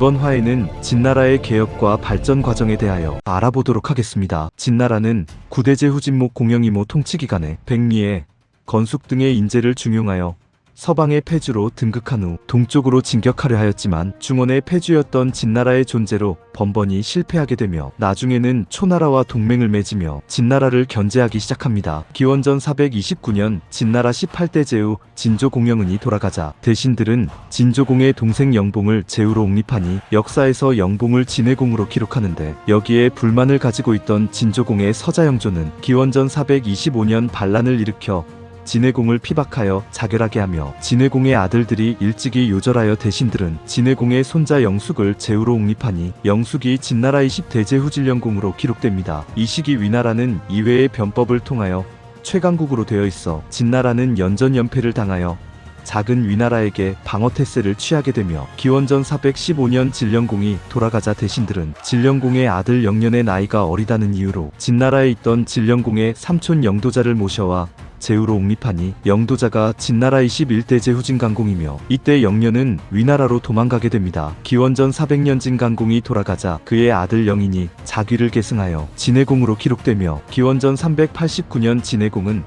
이번 화에는 진나라의 개혁과 발전 과정에 대하여 알아보도록 하겠습니다. 진나라는 구대제 후진목 공영이모 통치기간에 백리에 건숙 등의 인재를 중용하여 서방의 패주로 등극한 후 동쪽으로 진격하려 하였지만 중원의 패주였던 진나라의 존재로 번번이 실패하게 되며 나중에는 초나라와 동맹을 맺으며 진나라를 견제하기 시작합니다. 기원전 429년 진나라 18대 제후 진조공영은이 돌아가자 대신들은 진조공의 동생 영봉을 제후로 옹립하니 역사에서 영봉을 진해공으로 기록하는데, 여기에 불만을 가지고 있던 진조공의 서자영조는 기원전 425년 반란을 일으켜 진해공을 피박하여 자결하게 하며 진해공의 아들들이 일찍이 요절하여 대신들은 진해공의 손자 영숙을 제후로 옹립하니 영숙이 진나라 20대제 후진령공으로 기록됩니다. 이 시기 위나라는 이외의 변법을 통하여 최강국으로 되어 있어 진나라는 연전연패를 당하여 작은 위나라에게 방어태세를 취하게 되며 기원전 415년 진령공이 돌아가자 대신들은 진령공의 아들 영년의 나이가 어리다는 이유로 진나라에 있던 진령공의 삼촌 영도자를 모셔와 제후로 옹립하니 영도자가 진나라 21대제 후진강공이며 이때 영년은 위나라로 도망가게 됩니다. 기원전 400년 진강공이 돌아가자 그의 아들 영인이 자귀를 계승하여 진해공으로 기록되며 기원전 389년 진해공은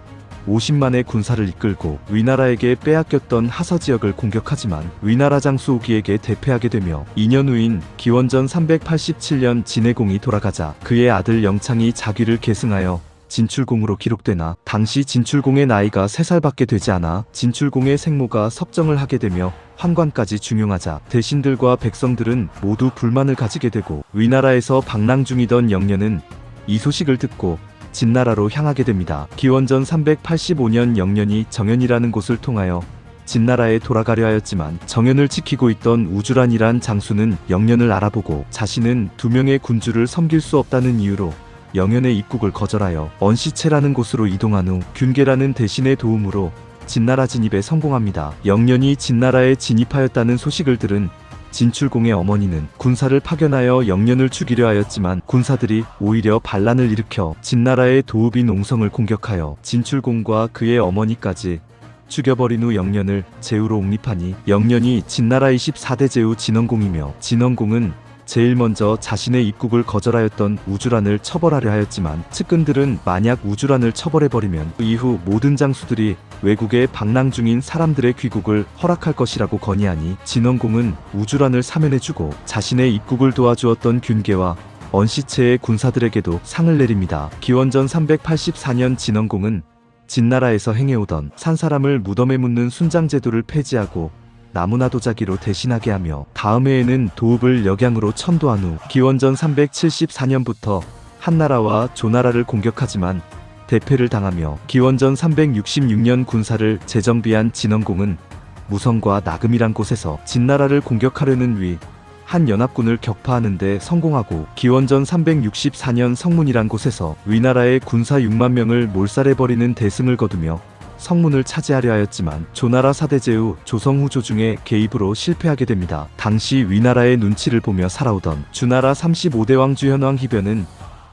50만의 군사를 이끌고 위나라에게 빼앗겼던 하서지역을 공격하지만 위나라 장수 오기에게 대패하게 되며 2년 후인 기원전 387년 진해공이 돌아가자 그의 아들 영창이 자귀를 계승하여 진출공으로 기록되나 당시 진출공의 나이가 3살밖에 되지 않아 진출공의 생모가 섭정을 하게 되며 환관까지 중용하자 대신들과 백성들은 모두 불만을 가지게 되고 위나라에서 방랑 중이던 영년은 이 소식을 듣고 진나라로 향하게 됩니다. 기원전 385년 영년이 정연이라는 곳을 통하여 진나라에 돌아가려 하였지만 정연을 지키고 있던 우주란이란 장수는 영년을 알아보고 자신은 2명의 군주를 섬길 수 없다는 이유로 영연의 입국을 거절하여 언시체라는 곳으로 이동한 후 균계라는 대신의 도움으로 진나라 진입에 성공합니다. 영년이 진나라에 진입하였다는 소식을 들은 진출공의 어머니는 군사를 파견하여 영년을 죽이려 하였지만 군사들이 오히려 반란을 일으켜 진나라의 도읍인 옹성을 공격하여 진출공과 그의 어머니까지 죽여버린 후 영년을 제후로 옹립하니 영년이 진나라 24대 제후 진원공이며 진원공은 제일 먼저 자신의 입국을 거절하였던 우주란을 처벌하려 하였지만 측근들은 만약 우주란을 처벌해버리면 그 이후 모든 장수들이 외국에 방랑 중인 사람들의 귀국을 허락할 것이라고 건의하니 진원공은 우주란을 사면해주고 자신의 입국을 도와주었던 균계와 언시체의 군사들에게도 상을 내립니다. 기원전 384년 진원공은 진나라에서 행해오던 산사람을 무덤에 묻는 순장제도를 폐지하고 나무나도자기로 대신하게 하며 다음 해에는 도읍을 역양으로 천도한 후 기원전 374년부터 한나라와 조나라를 공격하지만 대패를 당하며 기원전 366년 군사를 재정비한 진원공은 무성과 나금이란 곳에서 진나라를 공격하려는 위 한 연합군을 격파하는 데 성공하고 기원전 364년 성문이란 곳에서 위나라의 군사 6만 명을 몰살해버리는 대승을 거두며 성문을 차지하려 하였지만 조나라 4대 제후 조성후 조중의 개입으로 실패하게 됩니다. 당시 위나라의 눈치를 보며 살아오던 주나라 35대 왕 주현왕 희변은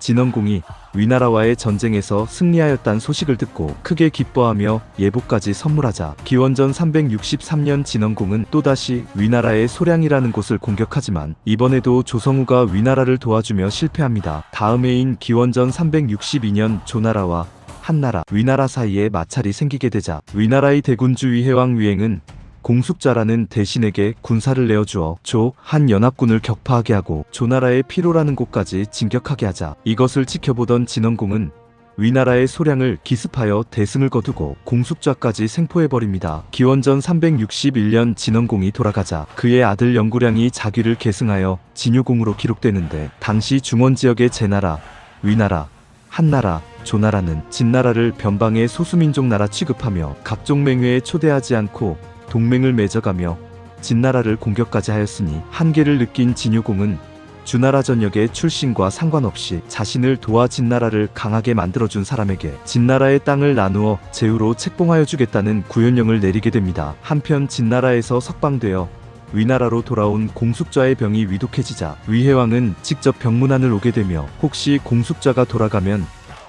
진원공이 위나라와의 전쟁에서 승리하였다는 소식을 듣고 크게 기뻐하며 예복까지 선물하자 기원전 363년 진원공은 또다시 위나라의 소량이라는 곳을 공격하지만 이번에도 조성후가 위나라를 도와주며 실패합니다. 다음 해인 기원전 362년 조나라와 한나라, 위나라 사이에 마찰이 생기게 되자 위나라의 대군주 위해왕 위행은 공숙자라는 대신에게 군사를 내어주어 한 연합군을 격파하게 하고 조나라의 피로라는 곳까지 진격하게 하자 이것을 지켜보던 진원공은 위나라의 소량을 기습하여 대승을 거두고 공숙자까지 생포해버립니다. 기원전 361년 진원공이 돌아가자 그의 아들 영구량이 자귀를 계승하여 진유공으로 기록되는데 당시 중원지역의 제나라, 위나라, 한나라, 조나라는 진나라를 변방의 소수민족 나라 취급하며 각종 맹회에 초대하지 않고 동맹을 맺어가며 진나라를 공격까지 하였으니 한계를 느낀 진유공은 주나라 전역의 출신과 상관없이 자신을 도와 진나라를 강하게 만들어준 사람에게 진나라의 땅을 나누어 제후로 책봉하여 주겠다는 구현령을 내리게 됩니다. 한편 진나라에서 석방되어 위나라로 돌아온 공숙자의 병이 위독해지자 위해왕은 직접 병문안을 오게 되며 혹시 공숙자가 돌아가면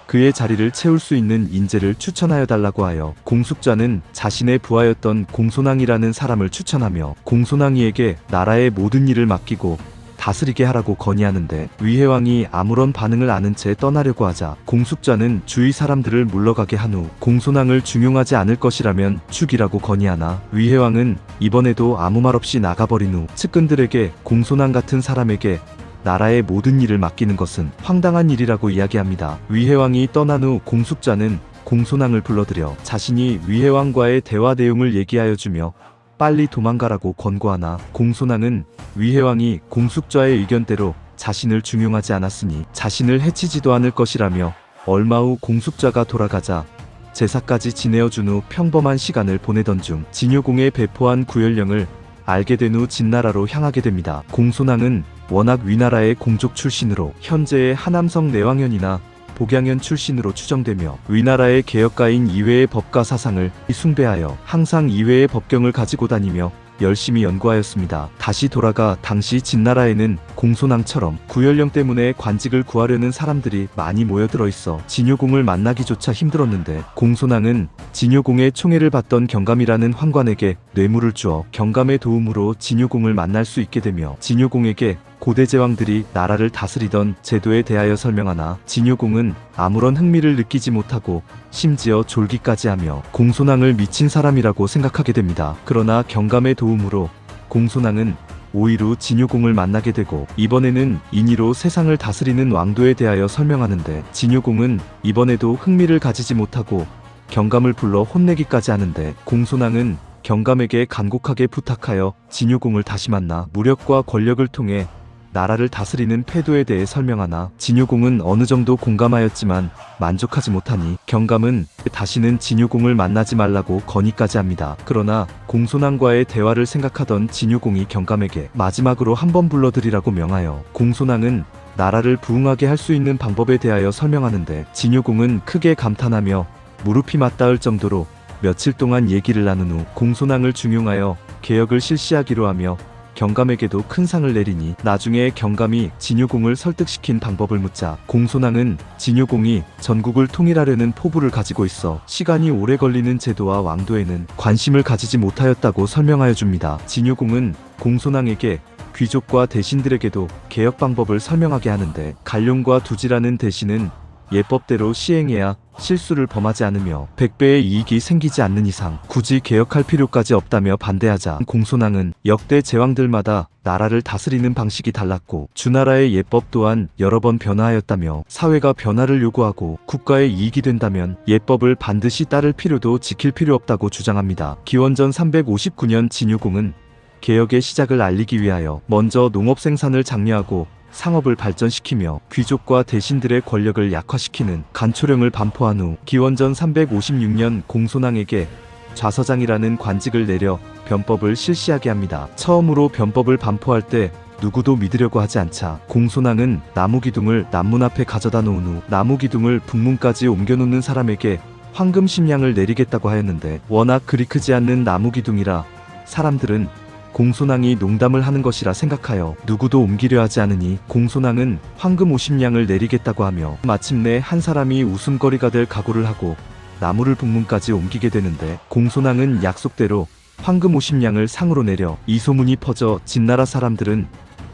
그의 자리를 채울 수 있는 인재를 추천하여 달라고 하여 공숙자는 자신의 부하였던 공손왕이라는 사람을 추천하며 공손왕이에게 나라의 모든 일을 맡기고 다스리게 하라고 건의하는데 위혜왕이 아무런 반응을 안 한 채 떠나려고 하자 공숙자는 주위 사람들을 물러가게 한 후 공손왕을 중용하지 않을 것이라면 죽이라고 건의하나 위혜왕은 이번에도 아무 말 없이 나가버린 후 측근들에게 공손왕 같은 사람에게 나라의 모든 일을 맡기는 것은 황당한 일이라고 이야기합니다. 위혜왕이 떠난 후 공숙자는 공손왕을 불러들여 자신이 위혜왕과의 대화 내용을 얘기하여 주며 빨리 도망가라고 권고하나 공손왕은 위혜왕이 공숙자의 의견대로 자신을 중용하지 않았으니 자신을 해치지도 않을 것이라며 얼마 후 공숙자가 돌아가자 제사까지 지내어준 후 평범한 시간을 보내던 중 진효공에 배포한 구연령을 알게 된 후 진나라로 향하게 됩니다. 공손왕은 워낙 위나라의 공족 출신으로 현재의 하남성 내왕현이나 복양현 출신으로 추정되며 위나라의 개혁가인 이회의 법과 사상을 숭배하여 항상 이회의 법경을 가지고 다니며 열심히 연구하였습니다. 다시 돌아가 당시 진나라에는 공손왕처럼 구연령 때문에 관직을 구하려는 사람들이 많이 모여들어 있어 진효공을 만나기조차 힘들었는데 공손왕은 진효공의 총애를 받던 경감이라는 환관에게 뇌물을 주어 경감의 도움으로 진효공을 만날 수 있게 되며 진효공에게 고대 제왕들이 나라를 다스리던 제도에 대하여 설명하나 진효공은 아무런 흥미를 느끼지 못하고 심지어 졸기까지 하며 공손왕을 미친 사람이라고 생각하게 됩니다. 그러나 경감의 도움으로 공손왕은 5일 후 진효공을 만나게 되고 이번에는 인의로 세상을 다스리는 왕도에 대하여 설명하는데 진효공은 이번에도 흥미를 가지지 못하고 경감을 불러 혼내기까지 하는데 공손왕은 경감에게 간곡하게 부탁하여 진효공을 다시 만나 무력과 권력을 통해 나라를 다스리는 패도에 대해 설명하나 진효공은 어느 정도 공감하였지만 만족하지 못하니 경감은 다시는 진효공을 만나지 말라고 건의까지 합니다. 그러나 공손왕과의 대화를 생각하던 진효공이 경감에게 마지막으로 한 번 불러들이라고 명하여 공손왕은 나라를 부흥하게 할 수 있는 방법에 대하여 설명하는데 진효공은 크게 감탄하며 무릎이 맞닿을 정도로 며칠 동안 얘기를 나눈 후 공손왕을 중용하여 개혁을 실시하기로 하며 경감에게도 큰 상을 내리니 나중에 경감이 진효공을 설득시킨 방법을 묻자 공손왕은 진효공이 전국을 통일하려는 포부를 가지고 있어 시간이 오래 걸리는 제도와 왕도에는 관심을 가지지 못하였다고 설명하여 줍니다. 진효공은 공손왕에게 귀족과 대신들에게도 개혁 방법을 설명하게 하는데 간룡과 두지라는 대신은 예법대로 시행해야 실수를 범하지 않으며 100배의 이익이 생기지 않는 이상 굳이 개혁할 필요까지 없다며 반대하자 공손왕은 역대 제왕들마다 나라를 다스리는 방식이 달랐고 주나라의 예법 또한 여러 번 변화하였다며 사회가 변화를 요구하고 국가의 이익이 된다면 예법을 반드시 따를 필요도 지킬 필요 없다고 주장합니다. 기원전 359년 진효공은 개혁의 시작을 알리기 위하여 먼저 농업 생산을 장려하고 상업을 발전시키며 귀족과 대신들의 권력을 약화시키는 간초령을 반포한 후 기원전 356년 공손왕에게 좌서장이라는 관직을 내려 변법을 실시하게 합니다. 처음으로 변법을 반포할 때 누구도 믿으려고 하지 않자 공손왕은 나무기둥을 남문 앞에 가져다 놓은 후 나무기둥을 북문까지 옮겨놓는 사람에게 황금 심량을 내리겠다고 하였는데 워낙 그리 크지 않는 나무기둥이라 사람들은 공손왕이 농담을 하는 것이라 생각하여 누구도 옮기려 하지 않으니 공손왕은 황금 50량을 내리겠다고 하며 마침내 한 사람이 웃음거리가 될 각오를 하고 나무를 북문까지 옮기게 되는데 공손왕은 약속대로 황금 50량을 상으로 내려 이 소문이 퍼져 진나라 사람들은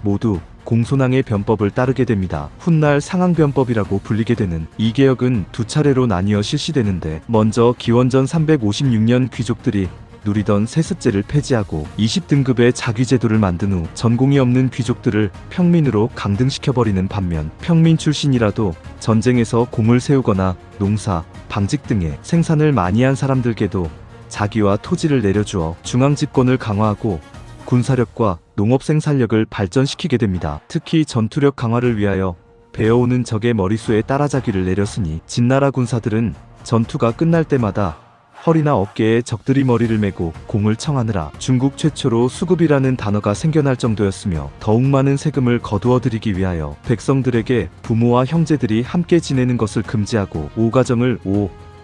모두 공손왕의 변법을 따르게 됩니다. 훗날 상항변법이라고 불리게 되는 이 개혁은 두 차례로 나뉘어 실시되는데 먼저 기원전 356년 귀족들이 누리던 세습제를 폐지하고 20등급의 자귀제도를 만든 후 전공이 없는 귀족들을 평민으로 강등시켜버리는 반면 평민 출신이라도 전쟁에서 공을 세우거나 농사, 방직 등의 생산을 많이 한 사람들께도 자기와 토지를 내려주어 중앙집권을 강화하고 군사력과 농업 생산력을 발전시키게 됩니다. 특히 전투력 강화를 위하여 배어오는 적의 머리수에 따라자기를 내렸으니 진나라 군사들은 전투가 끝날 때마다 허리나 어깨에 적들이 머리를 메고 공을 청하느라 중국 최초로 수급이라는 단어가 생겨날 정도였으며 더욱 많은 세금을 거두어들이기 위하여 백성들에게 부모와 형제들이 함께 지내는 것을 금지하고 오가정을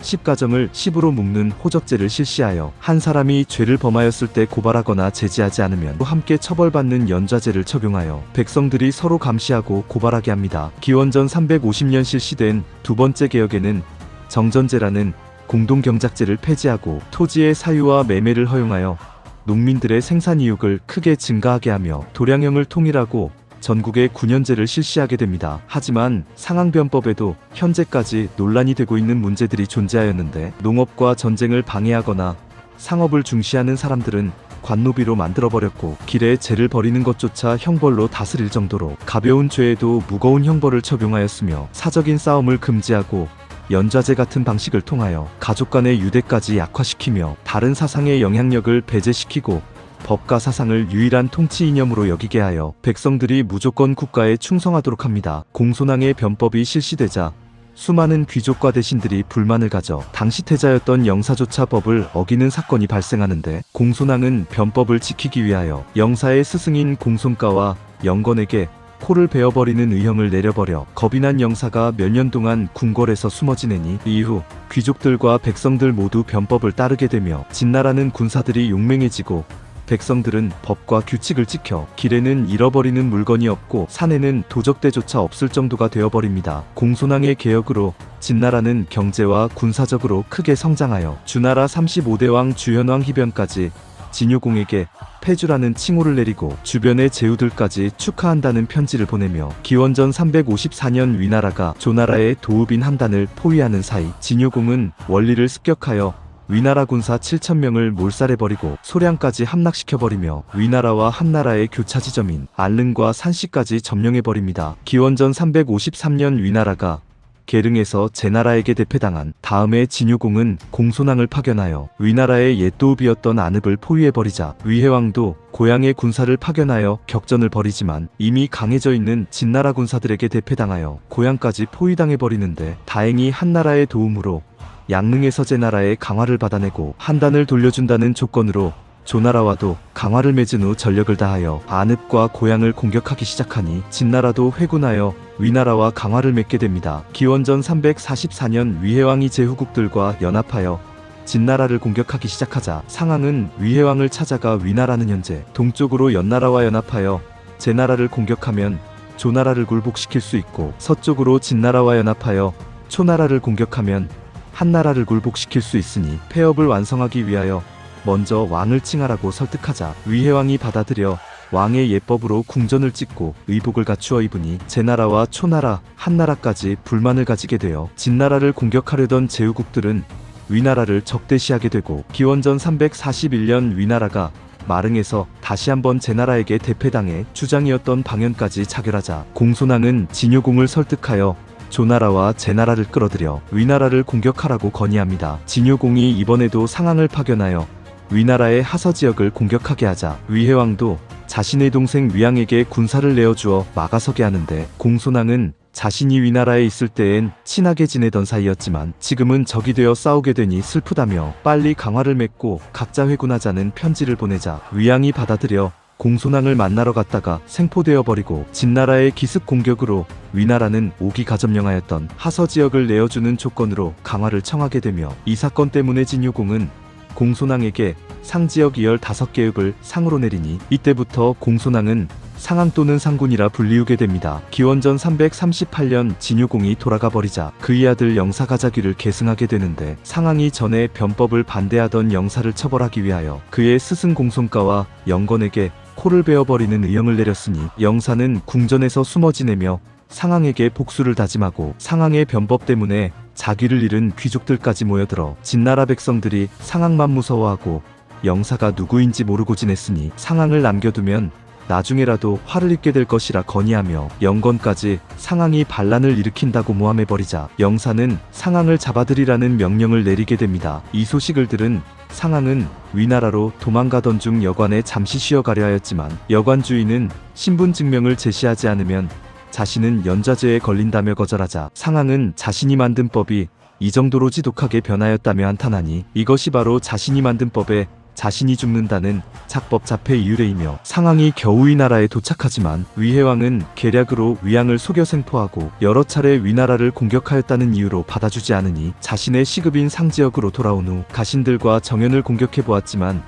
10가정을 10으로 묶는 호적제를 실시하여 한 사람이 죄를 범하였을 때 고발하거나 제지하지 않으면 함께 처벌받는 연좌제를 적용하여 백성들이 서로 감시하고 고발하게 합니다. 기원전 350년 실시된 두 번째 개혁에는 정전제라는 공동경작제를 폐지하고 토지의 사유와 매매를 허용하여 농민들의 생산 이익을 크게 증가하게 하며 도량형을 통일하고 전국에 9년제를 실시하게 됩니다. 하지만 상항변법에도 현재까지 논란이 되고 있는 문제들이 존재하였는데, 농업과 전쟁을 방해하거나 상업을 중시하는 사람들은 관노비로 만들어버렸고, 길에 죄를 벌이는 것조차 형벌로 다스릴 정도로 가벼운 죄에도 무거운 형벌을 적용하였으며, 사적인 싸움을 금지하고 연좌제 같은 방식을 통하여 가족 간의 유대까지 약화시키며 다른 사상의 영향력을 배제시키고 법과 사상을 유일한 통치 이념으로 여기게 하여 백성들이 무조건 국가에 충성하도록 합니다. 공손왕의 변법이 실시되자 수많은 귀족과 대신들이 불만을 가져 당시 태자였던 영사조차 법을 어기는 사건이 발생하는데, 공손왕은 변법을 지키기 위하여 영사의 스승인 공손가와 영건에게 코를 베어버리는 의형을 내려버려 겁이 난 영사가 몇 년 동안 궁궐에서 숨어 지내니, 이후 귀족들과 백성들 모두 변법을 따르게 되며 진나라는 군사들이 용맹해지고 백성들은 법과 규칙을 지켜 길에는 잃어버리는 물건이 없고 산에는 도적대조차 없을 정도가 되어버립니다. 공손왕의 개혁으로 진나라는 경제와 군사적으로 크게 성장하여 주나라 35대 왕 주현왕 희변까지 진효공에게 패주라는 칭호를 내리고 주변의 제후들까지 축하한다는 편지를 보내며, 기원전 354년 위나라가 조나라의 도읍인 함단을 포위하는 사이 진효공은 원리를 습격하여 위나라 군사 7,000명을 몰살해버리고 소량까지 함락시켜버리며 위나라와 한나라의 교차 지점인 안릉과 산시까지 점령해버립니다. 기원전 353년 위나라가 계릉에서 제나라에게 대패당한 다음에 진효공은 공손왕을 파견하여 위나라의 옛 도읍이었던 안읍을 포위해버리자, 위해왕도 고향의 군사를 파견하여 격전을 벌이지만 이미 강해져 있는 진나라 군사들에게 대패당하여 고향까지 포위당해버리는데, 다행히 한나라의 도움으로 양릉에서 제나라의 강화를 받아내고 한단을 돌려준다는 조건으로 조나라와도 강화를 맺은 후 전력을 다하여 안읍과 고향을 공격하기 시작하니 진나라도 회군하여 위나라와 강화를 맺게 됩니다. 기원전 344년 위해왕이 제후국들과 연합하여 진나라를 공격하기 시작하자 상항은 위해왕을 찾아가 위나라는 현재 동쪽으로 연나라와 연합하여 제나라를 공격하면 조나라를 굴복시킬 수 있고, 서쪽으로 진나라와 연합하여 초나라를 공격하면 한나라를 굴복시킬 수 있으니 폐업을 완성하기 위하여 먼저 왕을 칭하라고 설득하자 위해왕이 받아들여 왕의 예법으로 궁전을 찍고 의복을 갖추어 입으니 제나라와 초나라, 한나라까지 불만을 가지게 되어 진나라를 공격하려던 제후국들은 위나라를 적대시하게 되고, 기원전 341년 위나라가 마릉에서 다시 한번 제나라에게 대패당해 주장이었던 방연까지 차결하자 공손왕은 진효공을 설득하여 조나라와 제나라를 끌어들여 위나라를 공격하라고 건의합니다. 진효공이 이번에도 상항을 파견하여 위나라의 하서지역을 공격하게 하자 위해왕도 자신의 동생 위양에게 군사를 내어주어 막아서게 하는데, 공손왕은 자신이 위나라에 있을 때엔 친하게 지내던 사이였지만 지금은 적이 되어 싸우게 되니 슬프다며 빨리 강화를 맺고 각자 회군하자는 편지를 보내자 위양이 받아들여 공손왕을 만나러 갔다가 생포되어 버리고, 진나라의 기습 공격으로 위나라는 오기 가점령하였던 하서지역을 내어주는 조건으로 강화를 청하게 되며, 이 사건 때문에 진효공은 공손왕에게 상지역 25개읍을 상으로 내리니, 이때부터 공손왕은 상항 또는 상군이라 불리우게 됩니다. 기원전 338년 진효공이 돌아가 버리자 그의 아들 영사가자귀를 계승하게 되는데, 상항이 전에 변법을 반대하던 영사를 처벌하기 위하여 그의 스승 공손가와 영건에게 코를 베어버리는 의형을 내렸으니, 영사는 궁전에서 숨어 지내며 상항에게 복수를 다짐하고, 상항의 변법 때문에 자귀를 잃은 귀족들까지 모여들어 진나라 백성들이 상항만 무서워하고 영사가 누구인지 모르고 지냈으니 상항을 남겨두면 나중에라도 화를 입게 될 것이라 건의하며 영건까지 상항이 반란을 일으킨다고 모함해버리자 영사는 상항을 잡아들이라는 명령을 내리게 됩니다. 이 소식을 들은 상항은 위나라로 도망가던 중 여관에 잠시 쉬어가려 하였지만, 여관 주인은 신분 증명을 제시하지 않으면 자신은 연좌제에 걸린다며 거절하자 상항은 자신이 만든 법이 이 정도로 지독하게 변하였다며 한탄하니, 이것이 바로 자신이 만든 법에 자신이 죽는다는 작법 자폐 이유래이며 상황이 겨우 위나라에 도착하지만 위해왕은 계략으로 위양을 속여 생포하고 여러 차례 위나라를 공격하였다는 이유로 받아주지 않으니 자신의 시급인 상지역으로 돌아온 후 가신들과 정연을 공격해 보았지만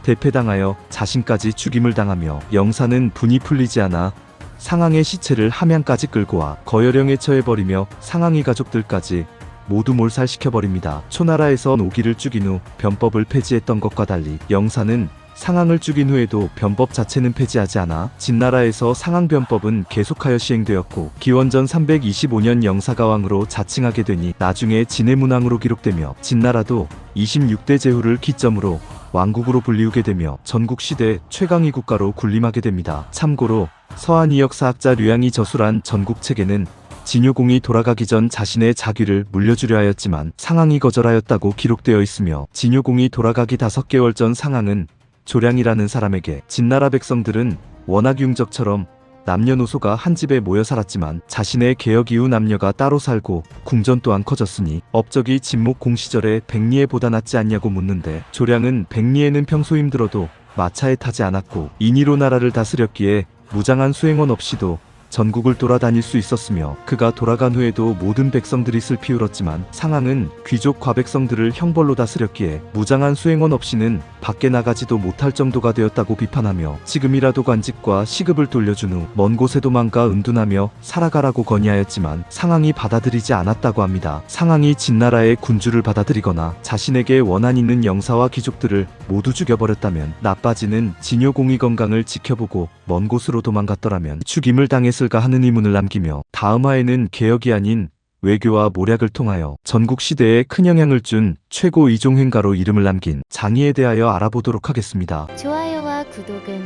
대패당하여 자신까지 죽임을 당하며 영사는 분이 풀리지 않아 상황의 시체를 함양까지 끌고 와 거열령에 처해버리며 상황이 가족들까지 모두 몰살시켜버립니다. 초나라에서 노기를 죽인 후 변법을 폐지했던 것과 달리 영사는 상황을 죽인 후에도 변법 자체는 폐지하지 않아 진나라에서 상황변법은 계속하여 시행되었고 기원전 325년 영사가 왕으로 자칭하게 되니 나중에 진해문왕으로 기록되며 진나라도 26대 제후를 기점으로 왕국으로 불리우게 되며 전국시대 최강위 국가로 군림하게 됩니다. 참고로 서한 이역사학자 류양이 저술한 전국책에는 진효공이 돌아가기 전 자신의 자귀를 물려주려 하였지만 상황이 거절하였다고 기록되어 있으며 진효공이 돌아가기 5개월 전 상황은 조량이라는 사람에게 진나라 백성들은 워낙 융적처럼 남녀노소가 한 집에 모여 살았지만 자신의 개혁 이후 남녀가 따로 살고 궁전 또한 커졌으니 업적이 진목 공시절에 백리에 보다 낫지 않냐고 묻는데 조량은 백리에는 평소 힘들어도 마차에 타지 않았고 인의로 나라를 다스렸기에 무장한 수행원 없이도 전국을 돌아다닐 수 있었으며 그가 돌아간 후에도 모든 백성들이 슬피 울었지만 상황은 귀족 과백성들을 형벌로 다스렸기에 무장한 수행원 없이는 밖에 나가지도 못할 정도가 되었다고 비판하며 지금이라도 관직과 시급을 돌려준 후 먼 곳에 도망가 은둔하며 살아가라고 건의하였지만 상황이 받아들이지 않았다고 합니다. 상황이 진나라의 군주를 받아들이거나 자신에게 원한 있는 영사와 귀족들을 모두 죽여버렸다면 나빠지는 진효공의 건강을 지켜보고 먼 곳으로 도망갔더라면 죽임을 당했을까 하는 의문을 남기며 다음 화에는 개혁이 아닌 외교와 모략을 통하여 전국 시대에 큰 영향을 준 최고 이종행가로 이름을 남긴 장희에 대하여 알아보도록 하겠습니다. 좋아요와 구독은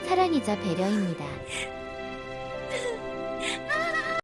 사랑이자 배려입니다.